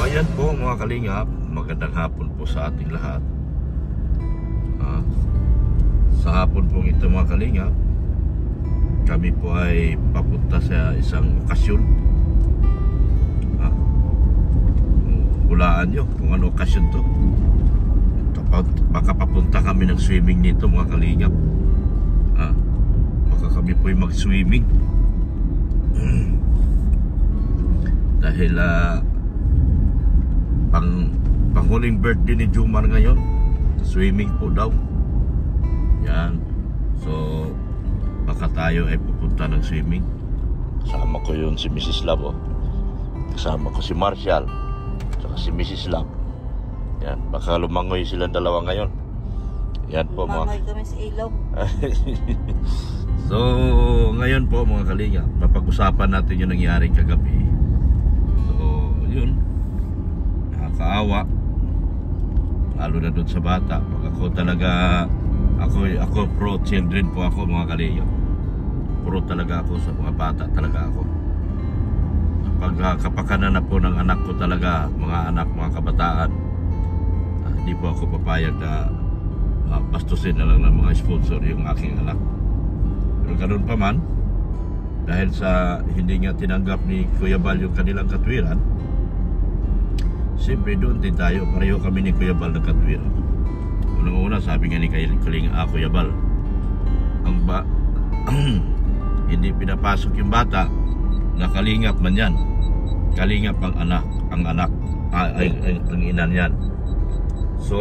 ayan po mga kalingap, magandang hapon po sa ating lahat. Sa hapon po ito mga kalingap, kami po ay papunta sa isang okasyon. Hulaan nyo kung ano okasyon to. Baka papunta kami ng swimming nito mga kalingap. Baka kami po ay mag-swimming. Dahil panghuling birthday ni Jumar ngayon, swimming po daw. Yan. So baka tayo ay pupunta ng swimming. Kasama ko yun si Mrs. Love, kasama ko si Marshall saka si Mrs. Love. Yan. Baka lumangoy silang dalawa ngayon. Yan po mga lumangoy kami sa ilog. So ngayon po mga kalinga, mapag-usapan natin yung nangyari kagabi. Yun, nakakaawa, lalo na doon sa bata. Pag ako talaga, ako pro children po ako mga kalingap. Pro talaga ako sa mga bata, talaga ako. Pag kapakanan na po ng anak ko talaga, mga anak, mga kabataan, hindi po ako papayag na bastusin na lang ng mga sponsor yung aking anak. Pero ganoon pa man, dahil sa hindi nga tinanggap ni Kuya Bal yung kanilang katwiran, siyempre doon din tayo. Pareho kami ni Kuya Bal ng katwiran. Unang-una sabi nga ni Kuya Bal, hindi pinapasok yung bata na kalingap man yan. Kalingap ang anak, ang ina niyan. So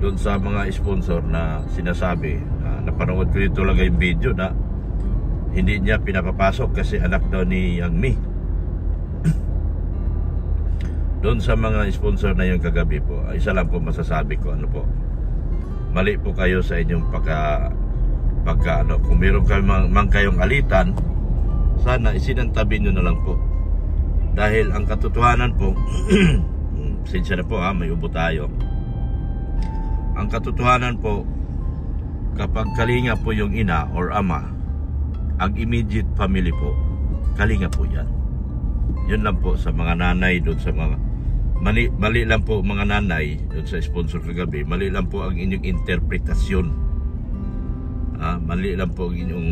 doon sa mga sponsor na sinasabi, napanood ko ito lang yung video na hindi niya pinapapasok kasi anak daw ni Yang Mi. Doon sa mga sponsor na yung kagabi po, isa lang po masasabi ko, ano po, mali po kayo sa inyong pagka ano, kung meron kayong alitan, sana isinantabi nyo na lang po. Dahil ang katotohanan po, sinsya na po may ubo tayo. Ang katotohanan po, kapag kalinga po yung ina or ama, ang immediate family po, kalinga po yan. Yun lang po sa mga nanay doon sa mga mali lang po mga nanay doon sa sponsor kagabi. Mali lang po ang inyong interpretasyon. Mali lang po ang inyong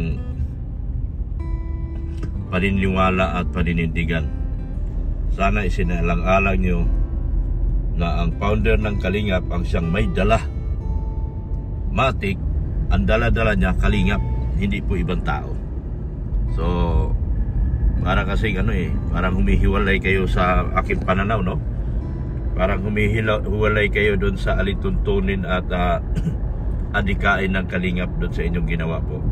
paniniwala at paninindigan. Sana isinalang-alang nyo na ang founder ng Kalingap ang siyang may dala. Matik, ang dala-dala niya Kalingap, hindi po ibang tao. So para kasi parang humihiwalay kayo sa aking pananaw, no? Parang humihiwalay kayo doon sa alituntunin at adikain ng Kalingap doon sa inyong ginawa po.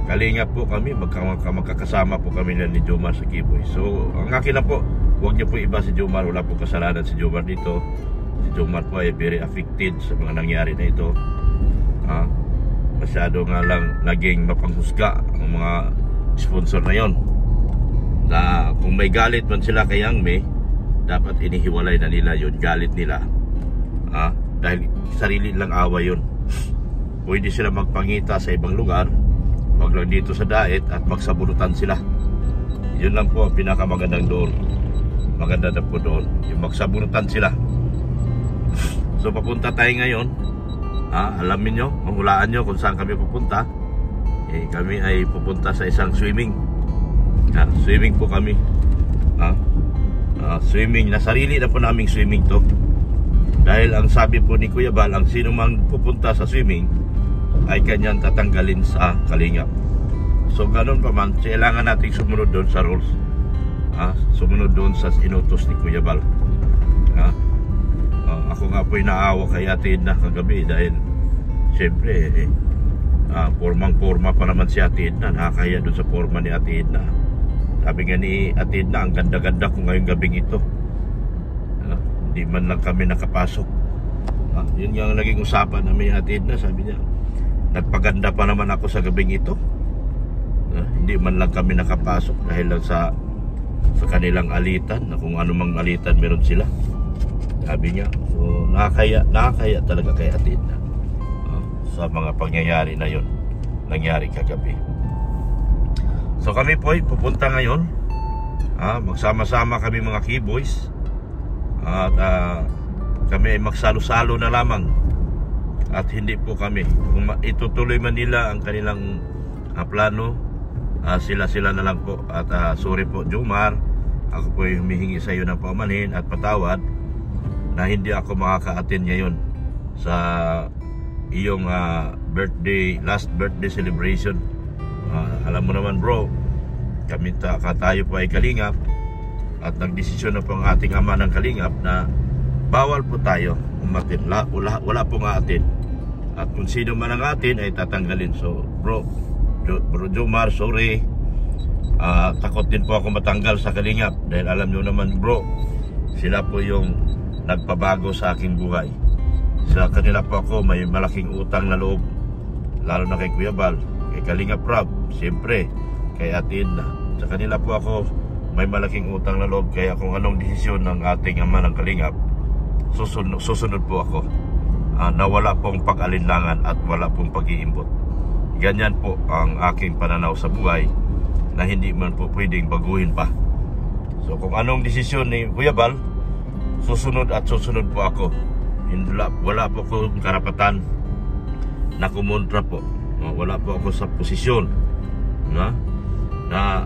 Kalingap po kami, magkakasama po kami na ni Jomar sa Kiboy. So ang akin na po, huwag niyo po iba si Jomar. Wala po kasalanan si Jomar dito. Si Jomar po ay very affected sa mga nangyari na ito. Masyado nga lang naging mapanghusga ang mga sponsor na yon. Na kung may galit man sila kay Yang Mi, dapat inihiwalay na nila yun, galit nila. Dahil sarili lang awa yun. Pwede sila magpangita sa ibang lugar, wag lang dito sa daet at magsabunutan sila. Yun lang po ang pinakamagandang doon. Maganda na po doon, yung magsabunutan sila. So papunta tayo ngayon. Alamin nyo, manghulaan nyo kung saan kami pupunta. Kami ay pupunta sa isang swimming. Swimming po kami. Swimming, na sarili na po naming swimming to. Dahil ang sabi po ni Kuya Bal, ang sino mang pupunta sa swimming ay kanyang tatanggalin sa Kalingap. So ganun pa man, kailangan nating sumunod doon sa rules. Sumunod doon sa inutos ni Kuya Bal. Ako nga po'y naawa kay Ate Edna kagabi dahil syempre formang-forma pa naman si Ate Edna. Nakakaya doon sa forma ni Ate Edna. Sabi nga ni Ate Edna, ang ganda-ganda ko ngayong gabing ito. Hindi man lang kami nakapasok. Yun nga ang naging usapan na may Ate Edna. Sabi niya, nagpaganda pa naman ako sa gabing ito. Hindi man lang kami nakapasok dahil lang sa kanilang alitan, na kung anumang alitan meron sila. Sabi niya. So nakakaya talaga kay Ate Edna sa mga pangyayari na yun, nangyari kagabi. So kami po ay pupunta ngayon. Magsama-sama kami mga Keyboys. At kami ay magsalo-salo na lamang. At hindi po kami, kung itutuloy man nila ang kanilang plano, sila na lang po. At sorry po Jomar, ako po ay humihingi sa iyo ng paumanhin at patawad na hindi ako makaka-attend ngayon sa iyong last birthday celebration. Alam mo naman bro, tayo po ay kalingap at nagdesisyon na po ang ating ama ng kalingap na bawal po tayo umatin. Wala pong atin. At kung sino man ang atin ay tatanggalin. So bro Jomar, sorry. Takot din po ako matanggal sa kalingap dahil alam nyo naman bro, sila po yung nagpabago sa aking buhay. Sa kanila po ako may malaking utang na loob, lalo na kay Kuya Bal, kay Kalingap Rob, siyempre kay Ate Edna. Sa kanila po ako may malaking utang na loob, kaya kung anong desisyon ng ating ama ng kalingap, susunod po ako. Na wala pong pag-alinlangan at wala pong pag-iimbot. Ganyan po ang aking pananaw sa buhay na hindi man po pwedeng baguhin pa. So kung anong desisyon ni Kuya Bal, susunod po ako. Wala po akong karapatan na kumontra po. Wala po ako sa posisyon na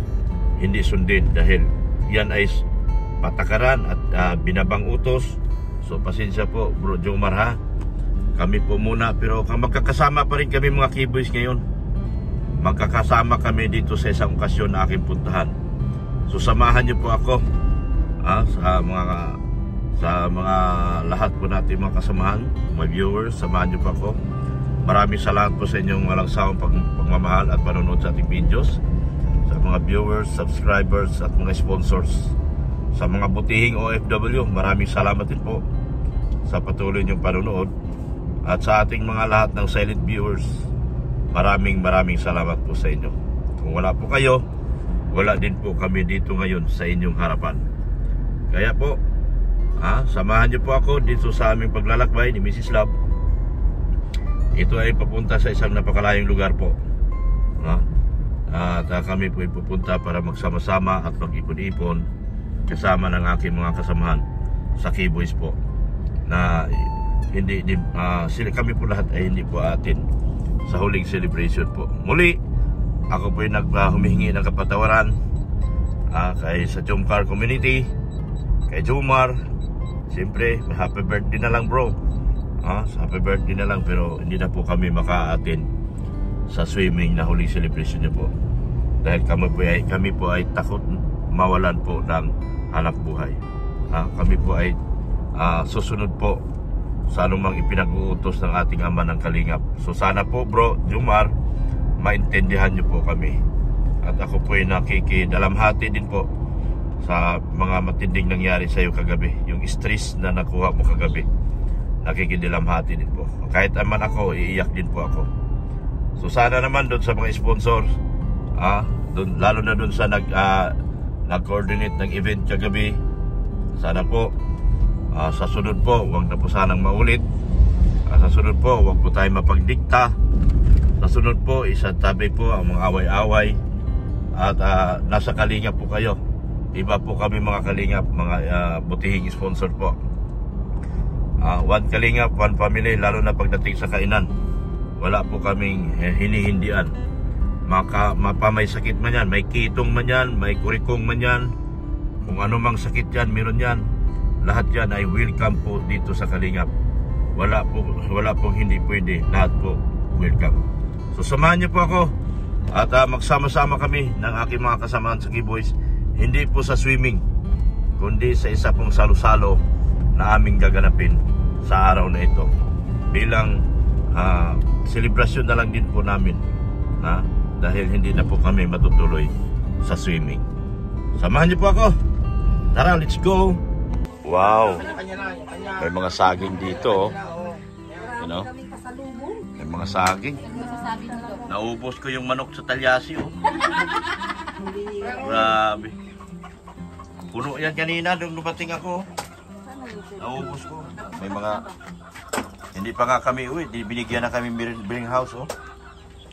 hindi sundin dahil yan ay patakaran at binabang utos. So pasensya po bro Jomar ha. Kami po muna, pero magkakasama pa rin kami mga Keyboys ngayon. Magkakasama kami dito sa isang okasyon na aking puntahan. So samahan niyo po ako sa mga lahat po natin mga kasamahan, mga viewers, samahan niyo po ako. Maraming salamat po sa inyong walang sawang pagmamahal at panonood sa ating videos. Sa mga viewers, subscribers at mga sponsors. Sa mga butihing OFW, maraming salamat din po sa patuloy niyong panonood. At sa ating mga lahat ng silent viewers, maraming salamat po sa inyo. Kung wala po kayo, wala din po kami dito ngayon sa inyong harapan. Kaya po, samahan niyo po ako dito sa aming paglalakbay ni Mrs. Love. Ito ay papunta sa isang napakalayong lugar po. At kami po ay pupunta para magsama-sama at mag-ipon-ipon kasama ng aking mga kasamahan sa Keyboys po. Na kami po lahat ay hindi po atin sa huling celebration po. Muli, ako po ay humihingi ng kapatawaran kay sa Jomcar community, kay Jomar. Siyempre, happy birthday na lang bro. Happy birthday na lang, pero hindi na po kami maka-attend sa swimming na huling celebration niyo po. Dahil kami po ay takot mawalan po ng hanap buhay. Kami po ay susunod po sa anumang ipinag-uutos ng ating ama ng kalingap. So sana po bro Jomar, maintindihan niyo po kami. At ako po ay nakikidalamhati din po sa mga matinding nangyari sa iyo kagabi. Yung stress na nakuha mo kagabi, nakikidalamhati din po. Kahit aman ako, iiyak din po ako. So sana naman doon sa mga sponsors, lalo na doon sa nag-coordinate ng event kagabi, sana po sa sunod po, huwag na po sanang maulit. Sa sunod po, huwag po tayo mapagdikta. Sa sunod po, isatabi po ang mga away-away. At nasa kalingap po kayo. Iba po kami mga kalingap, mga butihing sponsor po. One kalingap, one family, lalo na pagdating sa kainan. Wala po kaming hinihindian. May sakit man yan, may kitong man yan, may kurikong man yan, kung ano mang sakit yan, meron yan. Lahat yan ay welcome po dito sa kalingap. Wala pong hindi pwede. Lahat po welcome. So samahan niyo po ako at magsama-sama kami ng aking mga kasamahan sa Keyboys. Hindi po sa swimming, kundi sa isa pong salo-salo na aming gaganapin sa araw na ito. Bilang selebrasyon na lang din po namin, dahil hindi na po kami matutuloy sa swimming. Samahan niyo po ako. Tara, let's go. Wow, may mga saging dito. May mga saging. Naubos ko yung manok sa talyasi. Grabe. Puno yan kanina nung dumating ako. Naubos ko. May mga, hindi pa nga kami uwi, binigyan na kami biring house.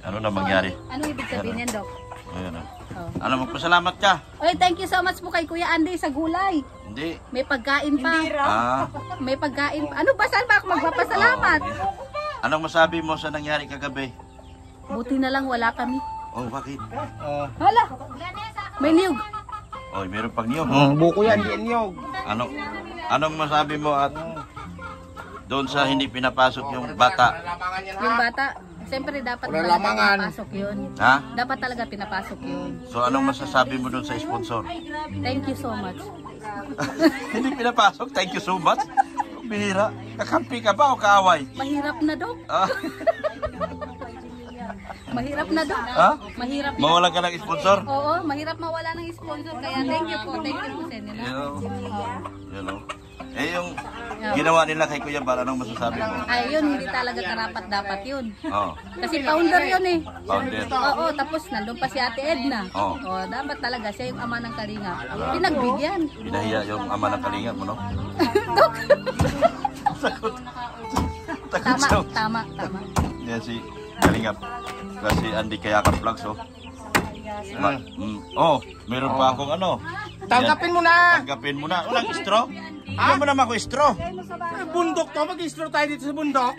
Ano na mangyari? Ano ibig sabihin yan, Dok? Ayan o. Oh. Ano, magpasalamat ka? Oy, thank you so much po kay Kuya Andy sa gulay. Hindi. May pagkain pa. Ah. May pagkain pa. Ano ba, saan ba ako magpapasalamat? Anong masabi mo sa nangyari kagabi? Buti na lang wala kami. Oh, bakit? Hala, may niyog. Oh, meron pang niyog. Buko yan, di niyog. Anong masabi mo at doon sa hindi pinapasok yung bata? Yung bata, siyempre dapat Wala talaga lamangan. pinapasok yun. Ha? Dapat talaga pinapasok yun. So anong masasabi mo doon sa sponsor? Thank you so much. Hindi pinapasok? Thank you so much. Bihira. Kakampi ka ba o kaaway? Mahirap na, Dok. Ah, Mahirap na, Dok. ha? Mahirap na. Mawalan ka ng sponsor? Oo, mahirap mawala ng sponsor. Kaya thank you po sa inyo. You know. Eh yung ginawa nila kay Kuya Bal, anong masasabi mo? Ay, yun, hindi talaga karapat dapat yun. Oh, Kasi founder yun eh. founder. Oo, tapos nandun pa si Ate Edna. Oo. Oh, dapat talaga siya yung ama ng Kalinga. Pinagbigyan. Pinahiya yung ama ng kalingap mo, no? Dok. Takot Tama, siya. tama, tama. Yan si Kalingap. Kasi Andy Kayakap Vlogs, oh. Oh, meron pa akong ano. Tanggapin mo na! Tanggapin mo na. Walang straw? Ano mo naman ako straw? Bundok to, mag-explore tayo dito sa bundok.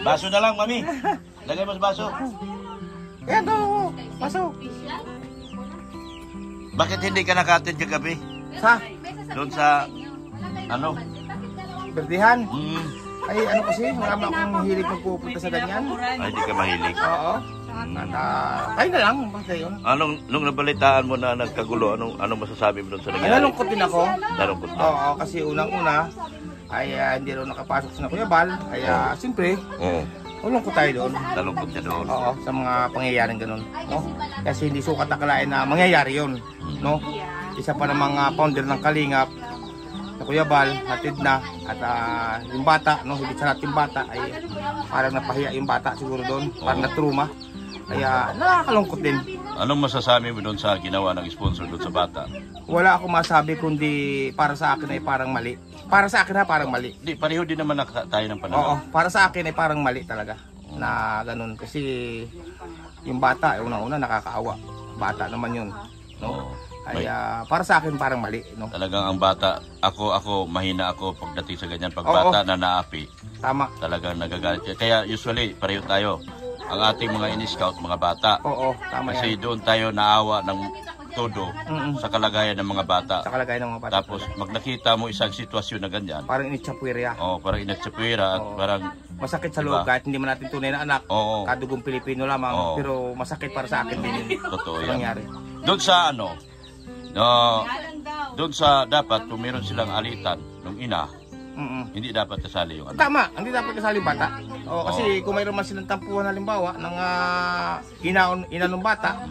Baso na lang, mami. Lagay mo sa baso. Yan to, pasok. Bakit hindi ka nakatin kagabi? Sa Doon sa, ano? berdihan. Mm, Ay, ano kasi, marami akong hilig magpupunta sa ganyan. ay, hindi ka mahilig. Oo. At ay na lang, basta yun. Nung nabalitaan mo na nagkagulo, anong masasabi mo doon sa Ay, nangyari? nalungkot din ako. Nalungkot ka. Oo, kasi unang-una, ay hindi rin nakapasok sa Kuya Bal. Kaya, siyempre, Oo, ulungkot tayo doon. nalungkot siya doon. Oo, sa mga pangyayaring ganun. No? Kasi hindi sukat akalain na mangyayari yun. No? Isa pa ng mga founder ng Kalingap, na Kuya Bal, hatid na. At yung bata, no? Higit sa lahat yung bata, ay parang napahiya yung bata siguro doon. Parang na-trauma. Kaya nakakalungkot din. Anong masasabi mo doon sa ginawa ng sponsor doon sa bata? Wala akong masabi kundi para sa akin ay parang mali. Para sa akin ha, parang mali. Hindi, pareho din naman tayo ng Oo, pananaw. para sa akin ay parang mali talaga. Na ganun. Kasi yung bata, unang-una nakakaawa. Bata naman yun. No? Oo. Kaya para sa akin parang mali. No? Talagang ang bata, ako mahina ako pagdating sa ganyan. Pag Oo. bata na naapi, Tama. talagang nagagalit. Kaya usually, pareho tayo. Ang ating mga in-scout, mga bata. Oo, tama Kasi yan. doon tayo naawa ng todo sa kalagayan ng mga bata. Sa kalagayan ng mga bata. Tapos, pag nakita mo isang sitwasyon na ganyan, Parang initsapwirya. parang inatsapwira at Oo. parang, Masakit sa Diba? loob kahit hindi man natin tunay na anak. oo, Kadugong Pilipino lamang. Oo. Pero masakit para sa akin din yun. totoo Sa yan. nangyari. Doon sa ano, doon sa dapat kung meron silang alitan ng ina, hindi dapat kasali yung anak. Tama, hindi dapat kasali yung bata. Kasi kung mayroon man silang tampuhan halimbawa ng ina ng bata,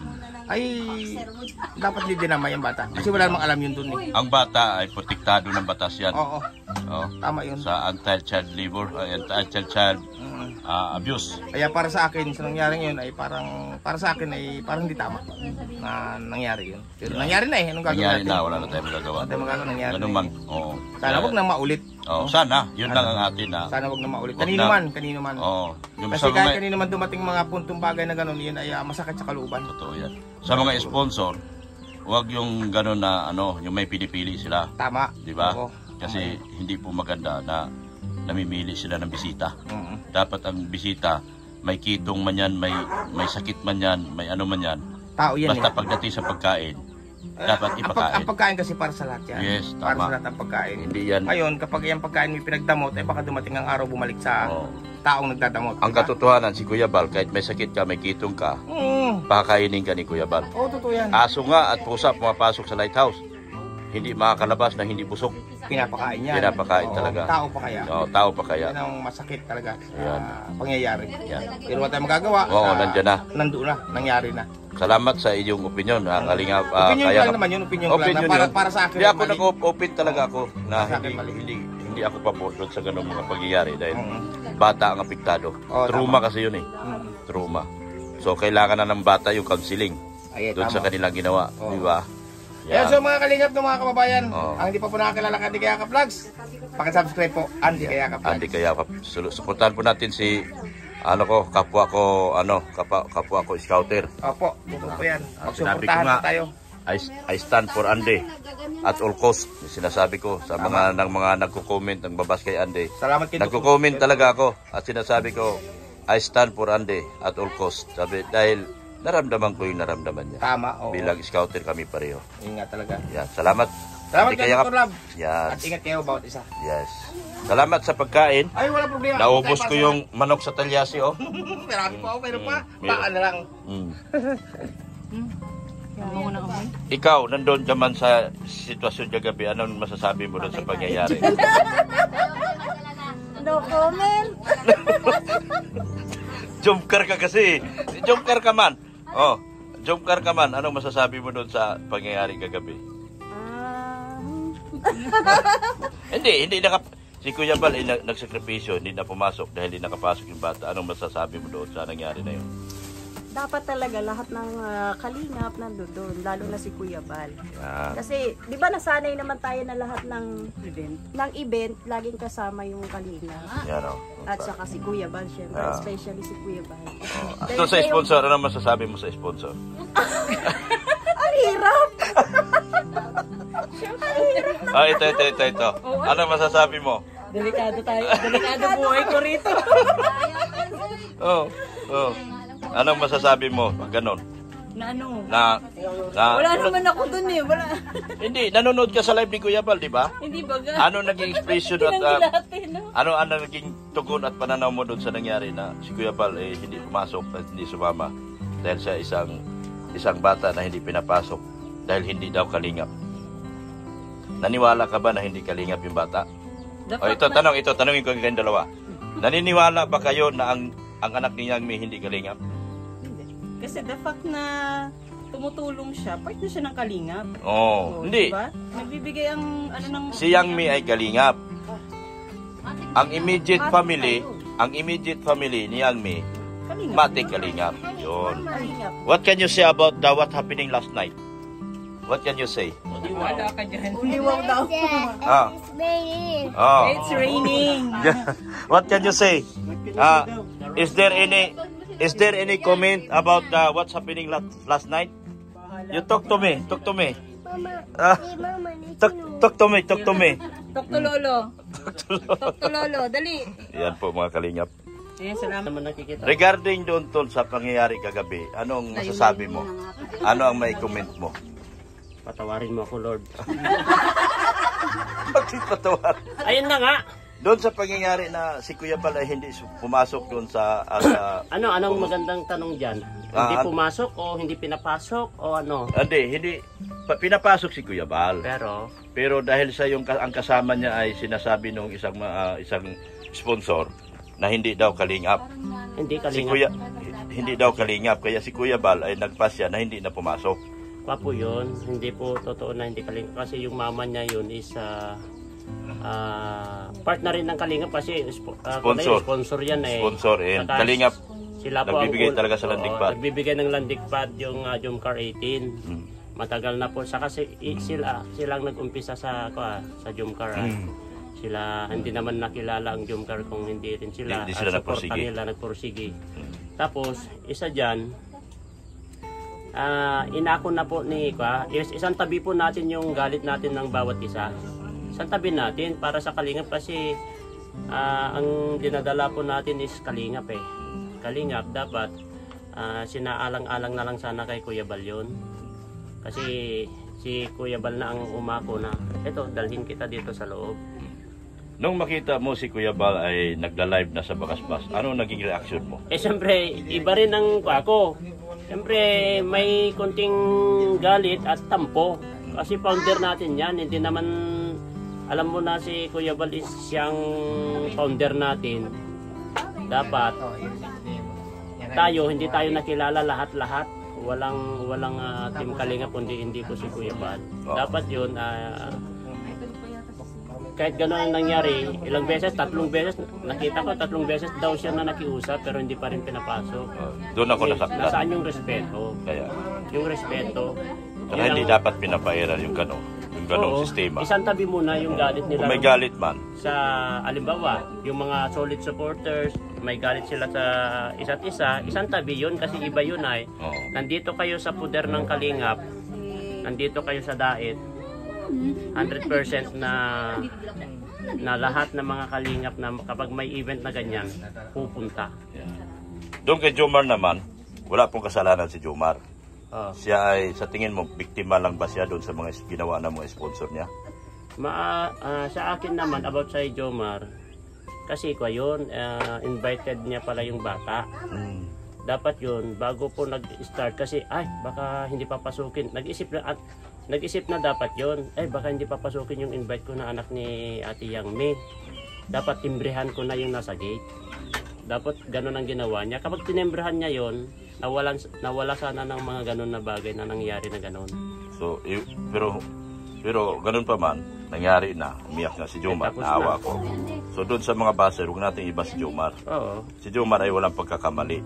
ay dapat hindi dinamay yung bata. Kasi wala namang alam yun dun eh. Ang bata ay protektado ng batas yan. Oo, Oh, tama yun. sa anti-child labor, anti-child abuse. Kaya para sa akin, sa nangyaring yun ay parang, para sa akin ay parang hindi tama na nangyari yun. Pero nangyari na eh, anong gagawin Nangyari natin? na, wala na tayong magagawa. Wala tayong magagawa, nangyari Ganun na man. eh. Oo. Sana wag na maulit. Oo, sana. Yun lang ang atin na. Sana wag na maulit. Wag Kanino na. man, kanino man. Oo. Yung Kasi sa kahit mga, kanino man dumating mga puntong bagay na gano'n, yun ay masakit sa kalooban. totoo yan. Sa mga sponsor, wag yung gano'n na yung may pili-pili sila. Tama. Di ba? Oo. Kasi hindi po maganda na namimili sila ng bisita. Dapat ang bisita, may kitong man yan, may sakit man yan, may ano man yan. Tao yan Basta eh. pagdating sa pagkain, dapat Ang ipakain. pagkain kasi para sa lahat yan. Yes, Para tama. sa lahat ang pagkain. Hindi yan. Ngayon, kapag yung pagkain may pinagdamot, ay baka dumating ang araw bumalik sa Oo. taong nagdadamot. Ang katotohanan, si Kuya Bal, kahit may sakit ka, may kitong ka, pakakainin ka ni Kuya Bal. Oo, totoo yan. Aso nga at pusa pumapasok sa lighthouse. Hindi makakalabas na hindi busog. Pinapakain yan. Pinapakain Oo, talaga. Tao pa kaya. Tao pa kaya. Yan ang masakit talaga sa Yan. pangyayari. Yan. Pero wala tayong magagawa. Oo, nandiyan na. Nandoon na. Nangyari na. Salamat sa iyong opinion, Kalingap. Opinion kaya lang naman yun. Opinion lang. opinion Na yun. para sa akin. Hindi ako mali. nag-open talaga ako na Sa akin, mali. hindi ako pabor doon sa ganung mga pangyayari dahil Oo. bata ang apektado. Oo, Trauma tama. kasi yun eh. Mm. Trauma. So kailangan na ng bata yung counseling Ay, doon sa tama. kanilang ginawa, Oo. di ba? Yan, so mga kalingap ng mga kababayan, Oo. ang hindi pa po nakakilala ka Andy Kayakap Vlogs, pakisubscribe po, Andy Kayakap Vlogs. Andy kaya suportahan po natin si ano ko, kapwa ko scouter. Opo, ito po yan. Sinabi ko Magsuportahan nga, po tayo. I stand for Andy at all cost. Sinasabi ko sa mga nagko-comment ng babas kay Andy. Salamat kay Nagko-comment talaga ako at sinasabi ko, I stand for Andy at all cost. Sabi, dahil naramdaman ko yung naramdaman niya. Tama, oo. Bilang scouter kami pareho. Ingat talaga. Yan, salamat. Salamat Ate kay Kayakap. Dr. Lab. Yan. At ingat kayo bawat isa. Yes. Salamat sa pagkain. Ay, wala problema. Naubos ko yung manok sa talyasi, oh. Marami pa ako, pero pa. Meron. Baka na lang. Mm. Bango na amoy. Ikaw, nandun ka man sa sitwasyon kagabi, anong masasabi mo doon sa pangyayari? No comment. Jump car ka kasi. Jump car ka man. Oh, jump car ka man. Anong masasabi mo doon sa pangyayari kagabi? Hindi si Kuya Bal ay nagsakripisyo, hindi na pumasok dahil hindi nakapasok yung bata. Anong masasabi mo doon sa nangyari na yun? Dapat talaga lahat ng kalingap nandoon, lalo na si Kuya Bal. Yan. Kasi, di ba nasanay naman tayo na lahat ng event, laging kasama yung kalingap. Yan, oh. At saka si Kuya Bal, syempre, Ah. especially si Kuya Bal. Ito sa sponsor, anong masasabi mo sa sponsor? Ang hirap! Ah, ito. Anong masasabi mo? Delikado tayo. Delikado buhay ko rito. Oh. Anong masasabi mo pag ganon? Na ano? Na Wala naman ako dun eh. Wala. Hindi, nanonood ka sa live ni Kuya Bal, di ba? Hindi ba ga? Ano naging expression at ano ang naging tugon at pananaw mo doon sa nangyari na si Kuya Bal hindi pumasok at hindi sumama dahil sa isang bata na hindi pinapasok dahil hindi daw kalingap. Naniwala ka ba na hindi kalingap yung bata? O tanongin ko kayong dalawa. Naniniwala ba kayo na ang anak ni Yangmi hindi kalingap? Kasi the fact na tumutulong siya, part na siya ng kalingap. Oh, hindi. Diba? Nagbibigay ang ano ng... Si Yangmi ay kalingap. Ang immediate family ni Yangmi, Kalingap. matik kalingap. Yun. Kalingap. What can you say about what happening last night? What can you say? Wala ka dyan. Uliwang daw. Ah. Oh. It's raining. What can you say? Is there any comment about what's happening last night? You talk to me. Talk to me. Talk to me. Tok to lolo. Tok to lolo. Dali. Yan po mga kalingap. Ayan, salamat naman nakikita. Regarding doon sa pangyayari kagabi, anong masasabi mo? Ano ang may comment mo? Patawarin mo ako, Lord. Bakit patawar? Ayun na nga. Doon sa pangyayari na si Kuya Bal ay hindi pumasok doon sa... Anong magandang tanong dyan? Hindi pumasok o hindi pinapasok o ano? Hindi. Pinapasok si Kuya Bal. Pero dahil sa ang kasama niya ay sinasabi nung isang sponsor na hindi daw kalingap. Hindi kalingap. Si Kuya, hindi daw kalingap. Kaya si Kuya Bal ay nagpasya na hindi na pumasok. Papo yun. Hindi po totoo na hindi kalingap. Kasi yung mama niya yun is... part na rin ng kalingap kasi sponsor yan eh. Sponsor Saka kalingap. Sila po nagbibigay talaga sa landing pad. Nagbibigay ng landing pad yung Jumcar 18. Matagal na po saka silang nag-umpisa sa Jumcar. Sila hindi naman nakilala ang Jumcar kung hindi rin sila. Hindi sila nagpursige. Tapos isa diyan inako na po ni isang tabi po natin yung galit natin ng bawat isa. Isang tabi natin para sa kalingap kasi ang dinadala po natin is kalingap eh. Kalingap dapat sinaalang-alang na lang sana kay Kuya Bal yun. Kasi si Kuya Bal na ang umako na eto dalhin kita dito sa loob. Nung makita mo si Kuya Bal ay nagla-live na sa Bakasbas, ano naging reaction mo? Siyempre iba rin ang ako. Siyempre may konting galit at tampo. Kasi founder natin yan, hindi naman alam mo na si Kuya Bal is siyang founder natin. Dapat hindi tayo nakilala lahat-lahat. Walang team Kalingap kundi hindi ko si Kuya Bal. Dapat yun kahit gano'n ang nangyari, ilang beses, 3 beses, nakita ko 3 beses daw siya na nakiusap pero hindi pa rin pinapasok. Doon ako nasaktan. Nasaan yung respeto? Kaya. Yung respeto. Saka hindi dapat pinapairal yung ganong sistema. Isang tabi muna yung galit nila. Kung may galit man. Sa alimbawa, yung mga solid supporters, may galit sila sa isa't isa, isang tabi yun kasi iba yun ay. Oo. Nandito kayo sa puder ng kalingap, nandito kayo sa dait, 100% na lahat ng mga kalingap na kapag may event na ganyan, pupunta. Doon kay Jomar naman, wala pong kasalanan si Jomar. Oh. Siya ay, sa tingin mo, biktima lang ba siya doon sa mga ginawa ng mga sponsor niya? Sa akin naman, about sa Jomar, kasi ko yun, invited niya pala yung bata. Dapat yun, bago po nag-start, kasi ay, baka hindi papasukin. Nag-isip na dapat yun, ay, baka hindi papasukin yung invite ko na anak ni Ate Yang Mi. Dapat timbrehan ko na yung nasa gate. Dapat ganun ang ginawa niya. Kapag tinembrahan niya yun, nawala sana ng mga ganun na bagay na nangyari na ganun. So, pero ganun pa man, nangyari na, umiyak na si Jomar, Tapos naawa na. ko. So doon sa mga baser, huwag natin iba si Jomar. Oo. Si Jomar ay walang pagkakamali.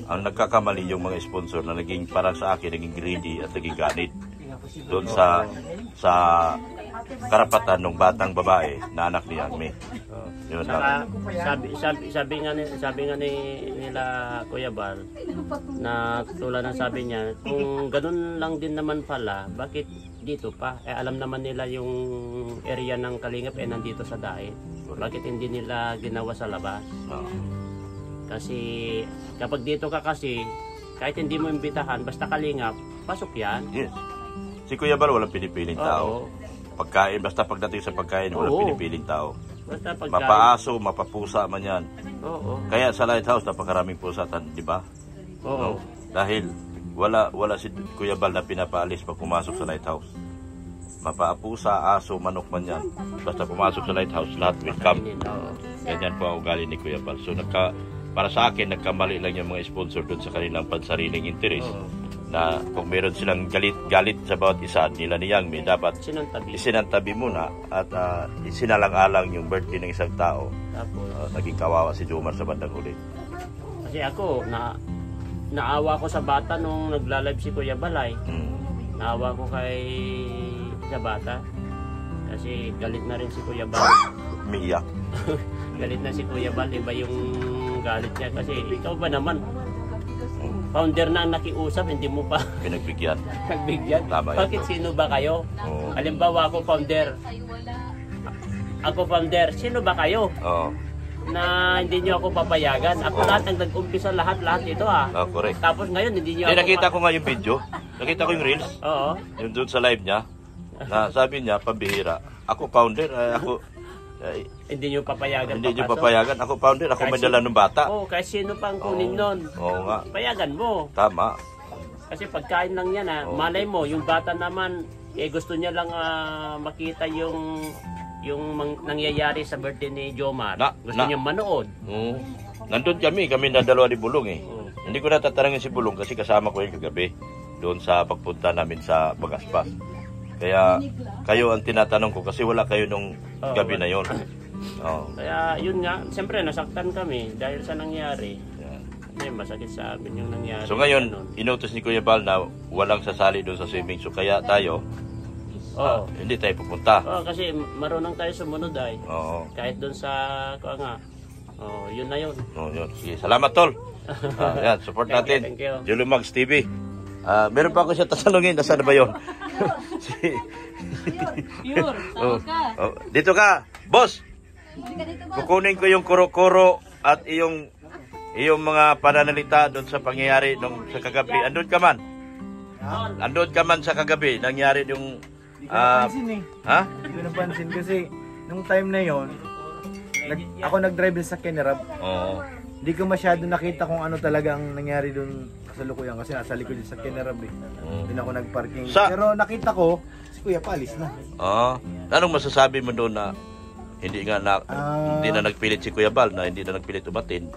Ang nagkakamali yung mga sponsor na naging, parang sa akin, naging greedy at naging ganit. Doon sa karapatan ng batang babae na anak ni Yang Mi. Yun lang. Sabi nga nila Kuya Bal na tulad ng sabi niya, kung ganun lang din naman pala, bakit dito pa? Alam naman nila yung area ng Kalingap nandito sa Daet. Bakit hindi nila ginawa sa labas? Kasi kapag dito ka kasi, kahit hindi mo imbitahan, basta Kalingap, pasok yan. Yes. Si Kuya Bal walang pinipiling tao. Oo. Pagkain, basta pagdating sa pagkain, walang Oo. pinipiling tao. Basta pagkain. Mapaaso, mapapusa man yan. Oo. Kaya sa Lighthouse, napakaraming pusatan, di ba? Oo. Dahil wala si Kuya Bal na pinapaalis pag pumasok sa Lighthouse. Mapaapusa, aso, manok man yan. Basta pumasok sa Lighthouse, lahat welcome. Oo. Ganyan po ang ugali ni Kuya Bal. So para sa akin, nagkamali lang yung mga sponsor doon sa kanilang pansariling interes. Na kung meron silang galit sa bawat isa nila ni Yang Mi, dapat isinantabi muna at isinalang-alang yung birthday ng isang tao. Tapos, Naging kawawa si Jomar sa bandang huli. kasi ako, naawa ko sa bata nung nagla-live si Kuya Balay. Naawa ko sa bata. Kasi galit na rin si Kuya Bal. Umiiyak. Galit na si Kuya Bal. Iba yung galit niya. Kasi ikaw ba naman, founder na nakiusap, hindi mo pa Pinagbigyan. nagbigyan. Tama yan. Bakit sino ba kayo? Oo. Halimbawa ako founder. Sino ba kayo? Oo. Na hindi niyo ako papayagan. Ako lahat ang nag-umpisa lahat ito Correct. Tapos ngayon hindi niyo ako Nakita ko nga yung video. Nakita ko yung reels. Oo. Yung doon sa live niya. Na sabi niya, pambihira. Ako founder. Hindi niyo papayagan. Hindi niyo papasok. papayagan. Ako founder. Ako may dala ng bata. Oo, kahit sino pang kunin nun. Oo nga. Payagan mo. Tama. Kasi pagkain lang yan malay mo, yung bata naman, gusto niya lang makita yung nangyayari sa birthday ni Jomar. Gusto niya manood. Oo. Nandun kami na dalawa ni Bulong eh. Oo. Hindi ko natatarangin si Bulong kasi kasama ko yung kagabi. Doon sa pagpunta namin sa Bagaspas. Kaya kayo ang tinatanong ko kasi wala kayo nung gabi na yon. Kaya yun nga, siyempre nasaktan kami dahil sa nangyari. Masakit sa amin yung nangyari. So ngayon, inutos ni Kuya Bal na walang sasali doon sa swimming. So kaya tayo, hindi tayo pupunta. Kasi marunong tayo sumunod ay. Oo. Kahit doon sa, yun na yun. Yun. Sige, salamat tol. Yan, support natin. Thank you. Julio Mags TV. Meron pa ako siya tatanungin. Nasaan na ba yun? Pure, tawag ka. Dito ka, boss. Kukunin ko yung kuro-kuro at iyong mga pananalita doon sa pangyayari sa kagabi. Andun ka man. Andun ka man sa kagabi. Nangyari yung... Hindi ko napansin eh. Ha? Hindi ko napansin kasi nung time na yon, ako nag-drive sa Kennerab. Oo. Hindi ko masyado nakita kung ano talaga ang nangyari doon sa lukuyan kasi nasa likod sa Kennerab eh. Doon ako nag-parking. Pero nakita ko, si Kuya Palis na. Oo. Anong masasabi mo doon na hindi na nagpilit si Kuya Bal, na hindi na nagpilit umatin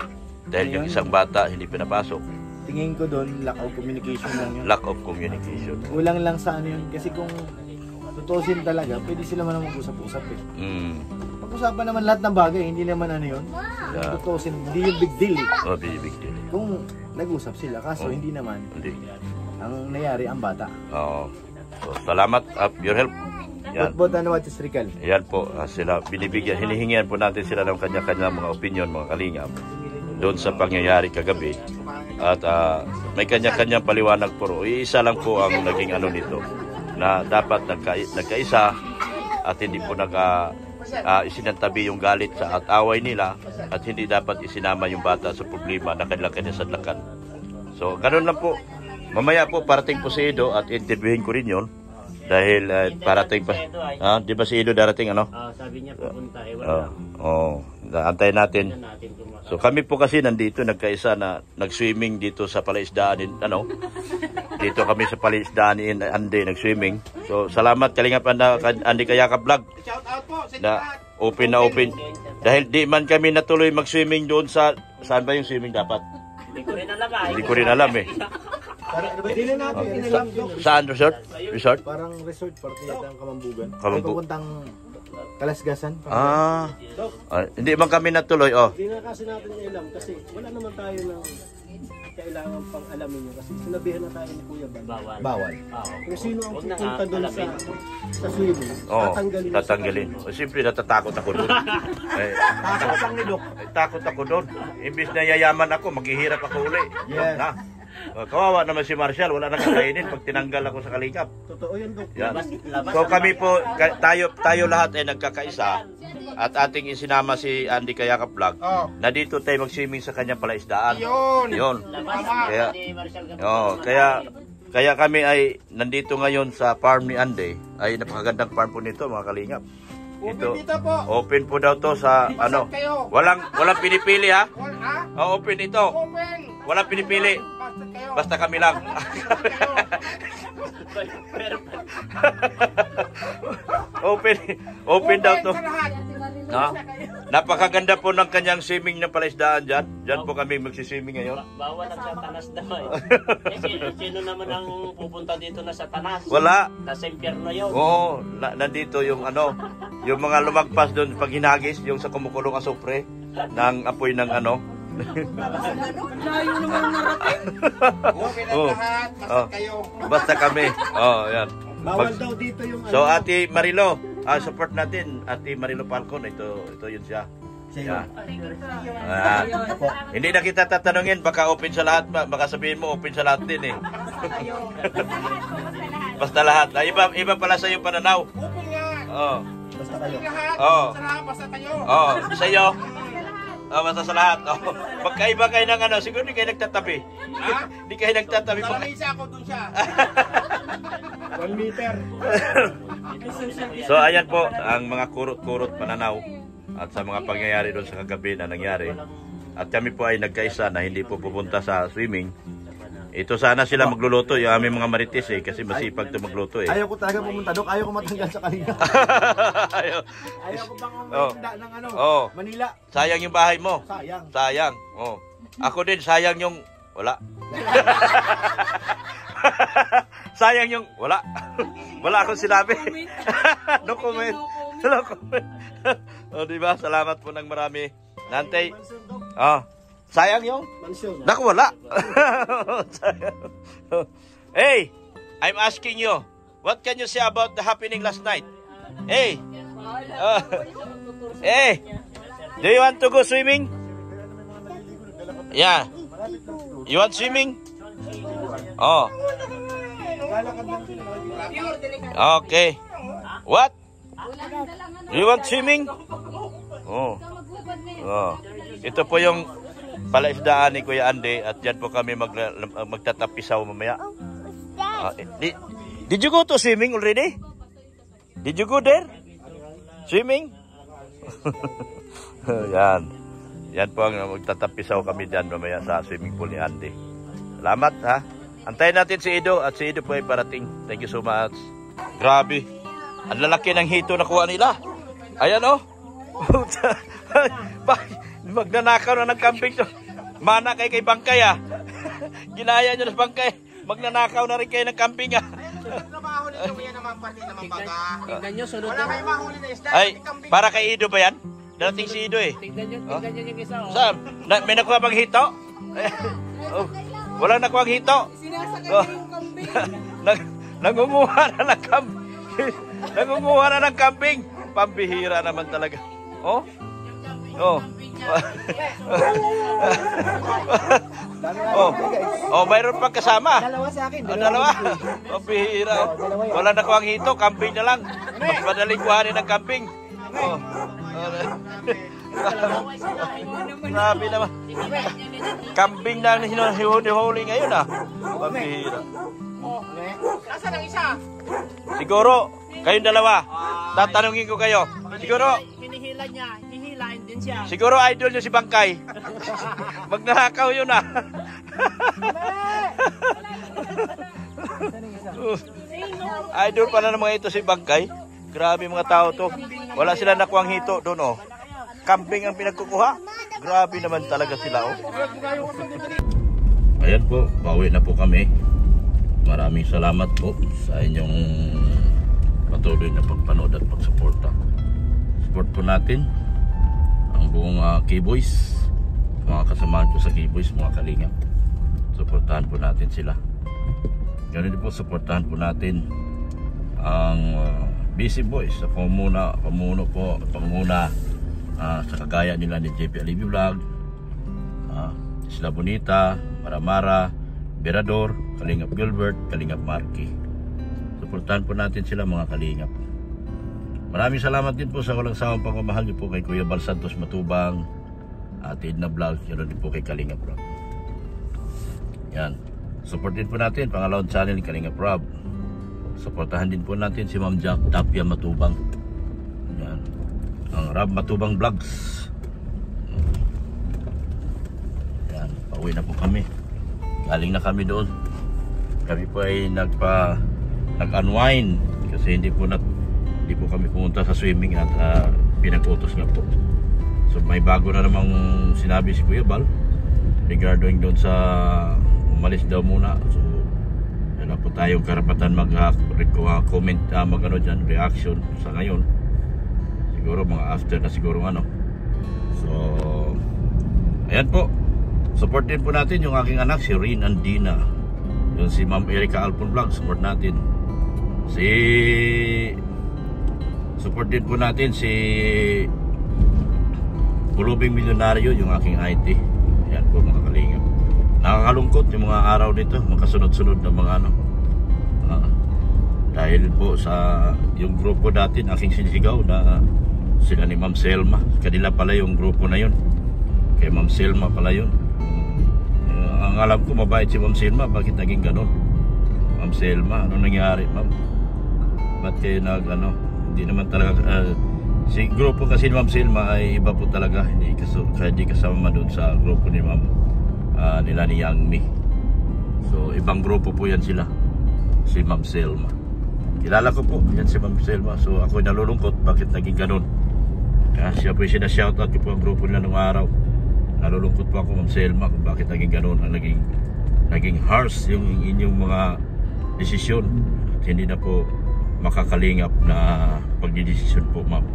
dahil yung isang bata hindi pinapasok? Tingin ko doon, lack of communication lang yun. Lack of communication. Kulang lang sa ano yun. Kasi kung tutusin talaga, pwede sila man mag-usap-usap eh. Pag-usapan naman lahat ng bagay, hindi naman ano yun. Yeah. Tutusin, hindi yung big deal eh. Big deal. Kung nag-usap sila, kaso hindi naman. Hindi. Ang nangyari, ang bata. Oo. So, salamat at your help. Yan. But ano what is Rical? Yan po, sila binibigyan, hinihingian po natin sila ng kanya-kanya mga opinion, mga kalingap. doon sa pangyayari kagabi. At may kanya-kanyang paliwanag po. Iisa lang po ang naging ano nito, na dapat nagkaisa at hindi po isinantabi yung galit at away nila, at hindi dapat isinama yung bata sa problema na kanilang kinasadlakan. So, ganun lang po. Mamaya po, parating po si Edo at interviewin ko rin yun. Dahil parating pa. Di ba si Edo darating, ano? Sabi niya pupunta, wala. Antayin natin. So, kami po kasi nandito, nagkaisa na nag-swimming dito sa palaisdaan, ano? Dito kami sa palaisdaan ni Andy, nag-swimming. So, salamat, Kalingap Andy Kayakap Vlog. Na open na open. Dahil di man kami natuloy mag-swimming doon sa, saan ba yung swimming dapat? Hindi ko rin alam. Hindi ko rin alam eh. Hindi na natin inalam yung Saan resort? Resort? parang resort, parang yata ang Kamambugan. Kamambu- Pupuntang Kalasgasan. Hindi man kami natuloy, oh. Hindi na kasi natin alam kasi wala naman tayo ng kailangan pang alamin nyo kasi sinabihan na tayo ni Kuya Bal. Bawal. Kung sino ang pupunta doon sa swimming, Tatanggalin. Siyempre natatakot ako doon. Takot ako doon. Imbis na yayaman ako, maghihirap ako uli. Yes. Kawawa naman si Marshall, wala nang kakainin pag tinanggal ako sa Kalingap. totoo yan, Dok. Yan. So kami po, tayo lahat ay nagkakaisa at ating isinama si Andy Kayakap Vlog na dito tayo mag-swimming sa kanyang palaisdaan. Yun. Kaya kami ay nandito ngayon sa farm ni Andy. Ay napakagandang farm po nito, mga Kalingap. Ito, open po daw to sa ano. Walang pinipili, ha? Open ito. Walang pinipili. Basta kami lang. Open daw to. Napakaganda po ng kanyang swimming na palaisdaan dyan. Dyan po kami magsiswimming ngayon. Bawal ang sa tanas daw sino naman ang pupunta dito na sa tanas? Wala. Nasa impyerno yun. Oo, nandito yung ano, yung mga lumagpas doon pag hinagis, yung sa kumukulong asupre ng apoy ng ano. Layo naman narating. Basta kami. Yan. Bawal daw dito yung So Ate Marilo, support natin Ate Marilo Falcon. Ito yun siya. Yeah. Hindi na kita tatanungin, baka open sa lahat, baka sabihin mo open sa lahat din eh. Basta lahat. Iba pala sa yung pananaw. Basta kayo. Basta sa'yo. Basta sa lahat. Magkaiba kayo ng ano, siguro di kayo nagtatabi. Di kayo nagtatabi. Isa ako dun siya. 1 meter. So ayan po ang mga kurot-kurot pananaw at sa mga pangyayari doon sa kagabi na nangyari. At kami po ay nagkaisa na hindi po pupunta sa swimming. Ito sana sila magluluto, yung aming mga marites eh, kasi masipag ito magluto eh. Ayaw ko talaga pumunta, Dok. Ayaw ko matanggal sa Kalingap. Ayaw ko bang ng ano, Manila. Sayang yung bahay mo. Sayang. Ako din, sayang yung wala. Sayang yung wala. Wala akong sinabi. No comment. No comment. Diba? Salamat po ng marami. Nantay. Sayang yung? Naku, wala. Hey, I'm asking you, what can you say about the happening last night? Hey, hey, do you want to go swimming? Yeah. You want swimming? Okay. What? You want swimming? Ito po yung palaisdaan ni Kuya Andy at dyan po kami magtatapisaw mamaya. Did you go to swimming already? Did you go there? Swimming? Yan po ang magtatapisaw kami dyan mamaya sa swimming pool ni Andy. Salamat ha. Antayin natin si Edo at si Edo po ay parating. Thank you so much. Grabe. Ang lalaki ng hito na kuha nila. Ayan o. Magnanakaw na ng kambing to. Mana kay Bangkay ah. Ginaya nyo na Bangkay. Magnanakaw na rin kayo ng kambing ah. Trabaho nito yan naman pati naman baga. Tingnan nyo, sunod Wala kayong mahuli na isda. Ay, para kay Edo ba yan? Darating si Edo eh. Tingnan nyo yung isa. Saan? May nakuha bang hito? Walang nakuha ang hito. Nangunguha na ng kambing. Nangunguha na ng kambing. Pambihira naman talaga. Oh. Oh, mayroon pang kasama. Dalawa sa akin. Dalawa. Mabihira. Wala na kuwang hito, camping na lang. Mas madaling kuhanin ng camping. Oh. Grabe naman. Camping na ang hinuhuli ngayon ah. Mabihira. Nasaan ang isa? Siguro, kayong dalawa. Tatanungin ko kayo. Siguro, Hinihila niya, hihilain din siya. siguro idol nyo si Bangkay. Magnanakaw yun ah. Idol pala ng mga ito si Bangkay. Grabe mga tao to. Wala sila nakuhang hito doon oh. Camping ang pinagkukuha. Grabe naman talaga sila oh. Ayan po, bawi na po kami. Maraming salamat po sa inyong patuloy na pagpanood at pagsuporta. Support po natin ang buong K-Boys, mga kasamahan po sa K-Boys, mga kalingap. Suportahan po natin sila. Ganun din po, suportahan po natin ang Busy Boys sa pamuna sa kagaya nila ni JP Alibi Vlog, Isla Bonita, Maramara, Berador, Kalingap Gilbert, Kalingap Marky. Suportahan po natin sila mga kalingap. Maraming salamat din po sa walang sawang pagmamahal niyo po kay Kuya Bal Santos Matubang, Ate Edna Vlog, yun din po kay Kalingap Rob. Yan. Supportin po natin pangalawang channel ni Kalingap Rob. Suportahan din po natin si Ma'am Jack Tapia Matubang. Yan. Ang Rob Matubang Vlogs. Yan. Pauwi na po kami. Galing na kami doon. Kami po ay nag-unwind kasi hindi po kami pumunta sa swimming at pinag-utos nga po. So may bago na namang sinabi si Kuya Bal regarding doon sa umalis daw muna. So wala po tayong karapatan mag-comment, reaction sa ngayon. Siguro mga after na siguro ano. So ayan po. Support din po natin yung aking anak si Rin Andina. Yung si Ma'am Erica Alpon Vlog, support natin. Support din po natin si Pulubing Milyonaryo, yung aking IT. Ayan po mga kalingap. Nakakalungkot yung mga araw nito, magkasunod-sunod na mga ano. Dahil po sa yung grupo dati, aking sinisigaw na sila ni Ma'am Selma. Kanila pala yung grupo na yun. Kay Ma'am Selma pala yun. Ang alam ko mabait si Ma'am Selma. Bakit naging ganon? Ma'am Selma, ano nangyari ma'am? Ba't kayo hindi naman talaga si grupo kasi ni Ma'am Selma ay iba po talaga. Hindi kasama doon sa grupo ni Ma'am nila ni Yang Mi. So ibang grupo po yan sila. Si Ma'am Selma, kilala ko po yan si Ma'am Selma. So ako nalulungkot bakit naging ganon. Siya po yung sinashoutout ko po ang grupo nila nung araw. Nalulungkot po ako Ma'am Selma kung bakit naging ganon. Naging harsh yung inyong mga desisyon at hindi na po makakalingap na pagdidesisyon po ma'am.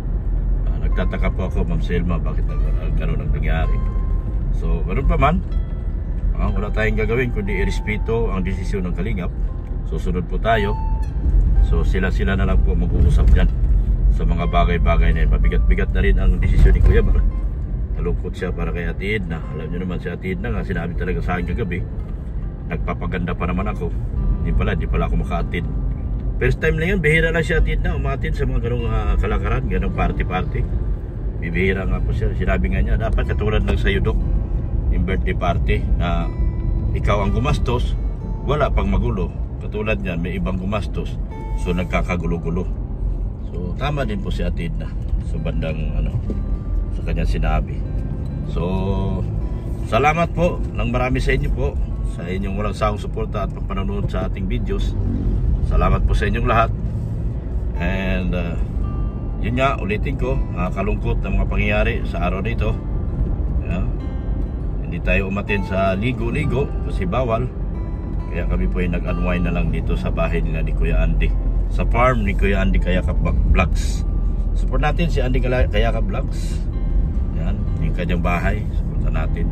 Nagtataka po ako Ma'am Selma bakit ganon ang nangyari. So ganoon pa man, wala tayong gagawin kundi irespeto ang desisyon ng kalingap. Susunod po tayo. So sila na lang po mag-uusap dyan sa mga bagay-bagay na yun. Mabigat-bigat na rin ang desisyon ni Kuya Bal. Nalungkot siya para kay Ate Edna. Alam nyo naman si Ate Edna nga, sinabi talaga sa akin kagabi, nagpapaganda pa naman ako. Hindi pala ako maka-attend. First time na yun, bihira lang si Ate Edna umattend sa mga ganong kalakaran, ganong party-party. Bibihira nga po siya. Sinabi nga niya, dapat katulad lang sa Dok, yung birthday party na ikaw ang gumastos, wala pang magulo. Katulad niyan, may ibang gumastos, so nagkakagulo-gulo. So tama din po si Ate Edna sa bandang sa kanyang sinabi. So salamat po ng marami sa inyo po sa inyong walang sawang suporta at panonood sa ating videos. Salamat po sa inyong lahat. And yun nga, ulitin ko, kalungkot ng mga pangyayari sa araw na ito. Hindi tayo umatin sa ligo-ligo kasi bawal. Kaya kami po ay nag-unwind na lang dito sa bahay nila ni Kuya Andy, sa farm ni Kuya Andy Kayakap Vlogs. Support natin si Andy Kayakap Vlogs. Yan, yung kanyang bahay. Support natin.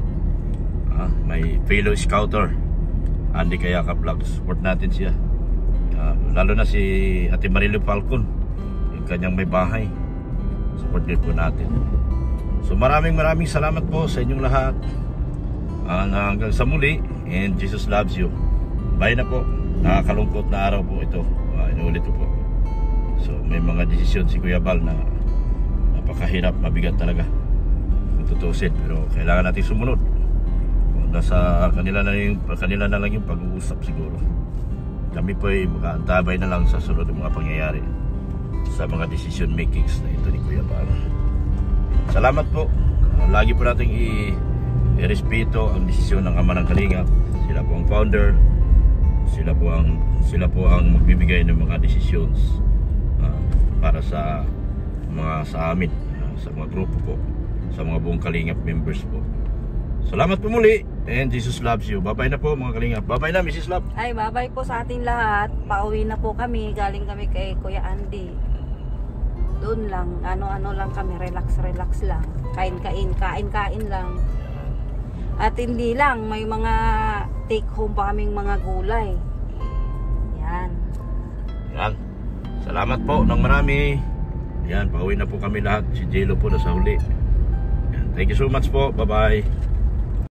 May fellow scouter Andy Kayakap Vlogs. Support natin siya. Lalo na si Ate Marilo Falcon, yung kanyang may bahay. Support din po natin. So maraming salamat po sa inyong lahat. Hanggang sa muli, and Jesus loves you. Bye na po. Nakakalungkot na araw po ito. Inuulit ko po. So may mga desisyon si Kuya Bal na napakahirap, mabigat talaga kung tutusin, pero kailangan natin sumunod. Nasa kanila na lang yung pag-uusap siguro. Kami po ay makaantabay na lang sa sunod ng mga pangyayari sa mga decision makings na ito ni Kuya Bal. Salamat po. Lagi po nating i-respeto ang desisyon ng Ama ng Kalingap. Sila po ang founder. Sila po ang magbibigay ng mga decisions para sa amin, sa mga grupo po, sa mga buong Kalingap members po. Salamat po muli, and Jesus loves you. Bye-bye na po mga Kalingap. Bye-bye na, Mrs. Love. Ay, bye-bye po sa ating lahat. Pauwi na po kami. Galing kami kay Kuya Andy. Doon lang, ano lang kami, relax lang. Kain lang. At hindi lang, may mga take home pa kaming mga gulay. Yan. Salamat po ng marami. Yan, pauwi na po kami lahat. Si Jello po nasa huli. Yan. Thank you so much po. Bye-bye.